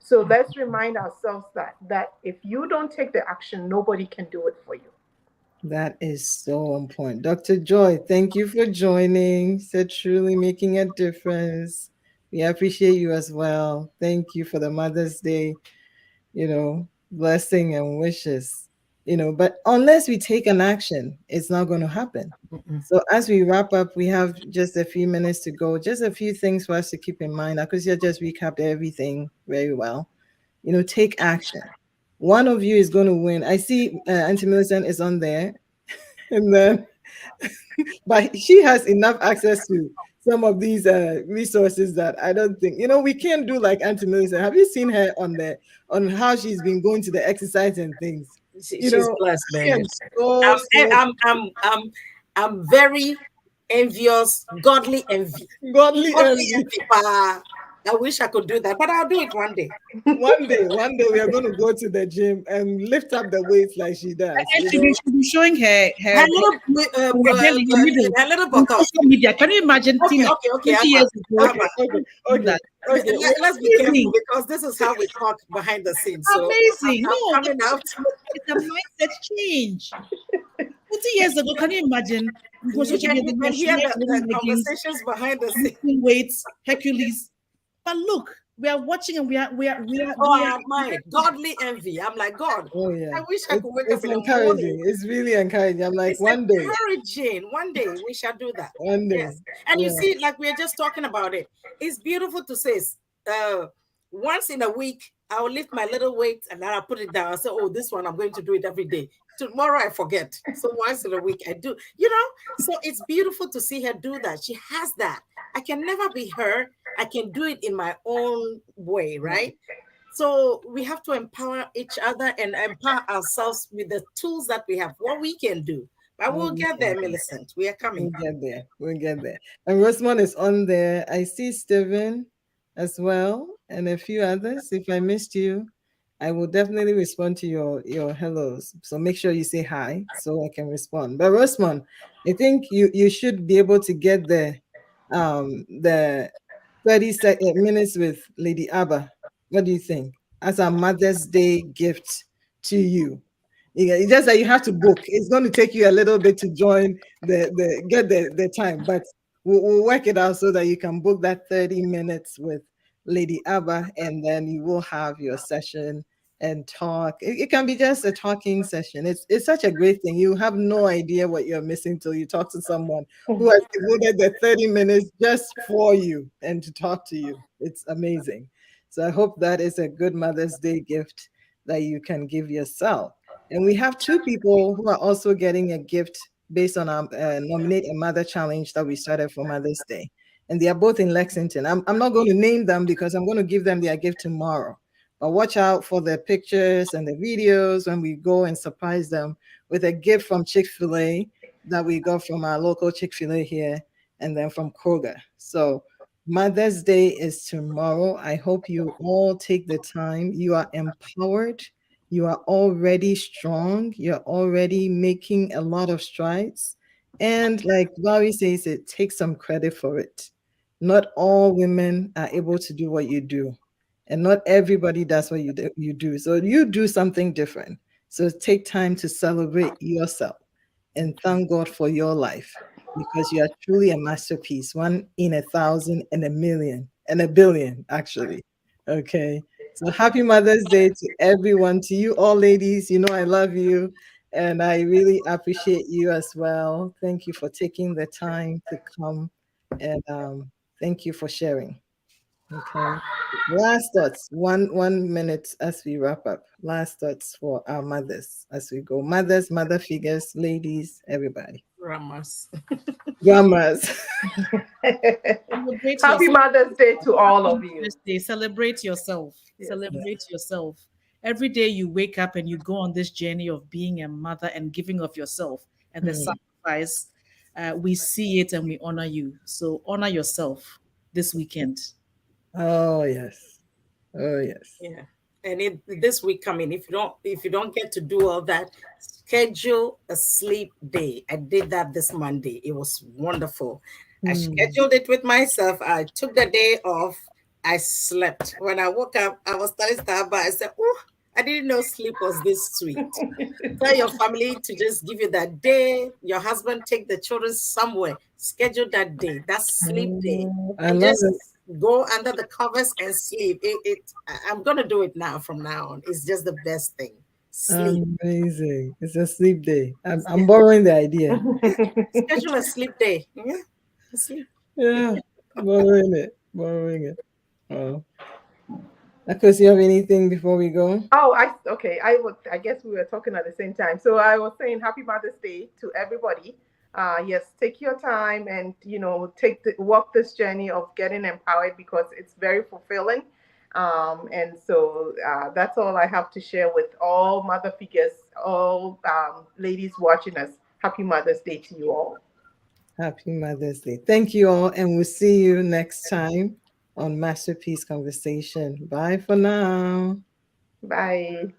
So let's remind ourselves that if you don't take the action, nobody can do it for you. That is so important. Dr. Joy, thank you for joining. Said truly making a difference. We appreciate you as well. Thank you for the Mother's Day, blessing and wishes. But unless we take an action, it's not going to happen. Mm-mm. So as we wrap up, we have just a few minutes to go. Just a few things for us to keep in mind. Akusia just recapped everything very well. Take action. One of you is going to win. I see Auntie Millicent is on there. And then, but she has enough access to some of these resources that I don't think, we can't do like Auntie Millicent. Have you seen her on how she's been going to the exercise and things? She's blessed, I man. am so I'm very envious, godly envy. godly Godly envy. envy. I wish I could do that, but I'll do it one day. One day we are going to go to the gym and lift up the weights like she does. And she be showing Her her little, her belly in the middle her little on buttocks. social media. Can you imagine Okay, Tina okay, okay, 20 Abba, years ago Okay, okay, doing okay, that? okay. Let's be careful Amazing. because this is how we talk behind the scenes. So Amazing. I'm No, coming out. it's a mindset change. 20 years ago, can you imagine? For social media, You they can were hear showing the women leggings, conversations behind the scenes. lifting weights, Hercules. But look, we are watching and Oh, we are I admire it. Godly envy. I'm like, God, Oh yeah, I wish I it's could wake up it's in the morning. encouraging. It's really encouraging. I'm like, It's one day, encouraging. One day we shall do that. one day. Yes. And you Yeah. see, like we are just talking about it, it's beautiful to say, uh, once in a week, I'll lift my little weight and then I'll put it down. I say, oh, this one, I'm going to do it every day. Tomorrow, I forget. So once in a week, I do, So it's beautiful to see her do that. She has that. I can never be her. I can do it in my own way, right? So we have to empower each other and empower ourselves with the tools that we have, what we can do. But Well, we'll we get can there, do. Millicent. We are coming. We'll get there. We'll get there. And Rosamond is on there. I see Steven as well, and a few others. If I missed you, I will definitely respond to your hellos. So make sure you say hi so I can respond. But Rosamond, I think you should be able to get the 30 minutes with Lady Abba. What do you think? As a Mother's Day gift to you. Yeah, it's just that you have to book. It's going to take you a little bit to join the get the time, but we'll work it out so that you can book that 30 minutes with Lady Abba, and then you will have your session and talk. It can be just a talking session. It's such a great thing. You have no idea what you're missing till you talk to someone who has devoted the 30 minutes just for you and to talk to you. It's amazing. So I hope that is a good Mother's Day gift that you can give yourself. And we have two people who are also getting a gift based on our Nominate a Mother challenge that we started for Mother's Day. And they are both in Lexington. I'm not going to name them because I'm going to give them their gift tomorrow. But watch out for the pictures and the videos when we go and surprise them with a gift from Chick-fil-A that we got from our local Chick-fil-A here and then from Kroger. So Mother's Day is tomorrow. I hope you all take the time. You are empowered. You are already strong. You're already making a lot of strides. And like Larry says, it takes some credit for it. Not all women are able to do what you do. And not everybody does what you do. So you do something different. So take time to celebrate yourself and thank God for your life because you are truly a masterpiece, one in 1,000 and 1,000,000 and 1,000,000,000, actually. Okay. So happy Mother's Day to everyone, to you all ladies. You know, I love you and I really appreciate you as well. Thank you for taking the time to come and thank you for sharing. Okay. Last thoughts, one minute as we wrap up. Last thoughts for our mothers as we go. Mothers, mother figures, ladies, everybody. Ramas. Grandmas. Celebrate Happy yourself. Mother's Day to all Happy of you. Mother's Day. Celebrate yourself. Yes. Celebrate yourself. Every day you wake up and you go on this journey of being a mother and giving of yourself and the Hmm. sacrifice, we see it and we honor you. So honor yourself this weekend. Oh yes. Oh yes. Yeah. And this week coming, if you don't get to do all that, schedule a sleep day. I did that this Monday. It was wonderful. I Hmm. scheduled it with myself. I took the day off. I slept. When I woke up, I was telling Starba, I said, oh, I didn't know sleep was this sweet. Tell your family to just give you that day. Your husband take the children somewhere. Schedule that day. That's sleep day, Oh, I and love it. just go under the covers and sleep. I'm gonna do it now from now on. It's just the best thing. Sleep. Amazing. It's a sleep day. I'm borrowing the idea. Schedule a sleep day. Yeah, sleep. Yeah, borrowing it. Borrowing it. Oh. Akos, you have anything before we go? Oh, okay. I guess we were talking at the same time. So I was saying Happy Mother's Day to everybody. Yes, take your time and walk this journey of getting empowered because it's very fulfilling. And so that's all I have to share with all mother figures, all ladies watching us. Happy Mother's Day to you all. Happy Mother's Day. Thank you all, and we'll see you next time on Masterpiece Conversation. Bye for now. Bye.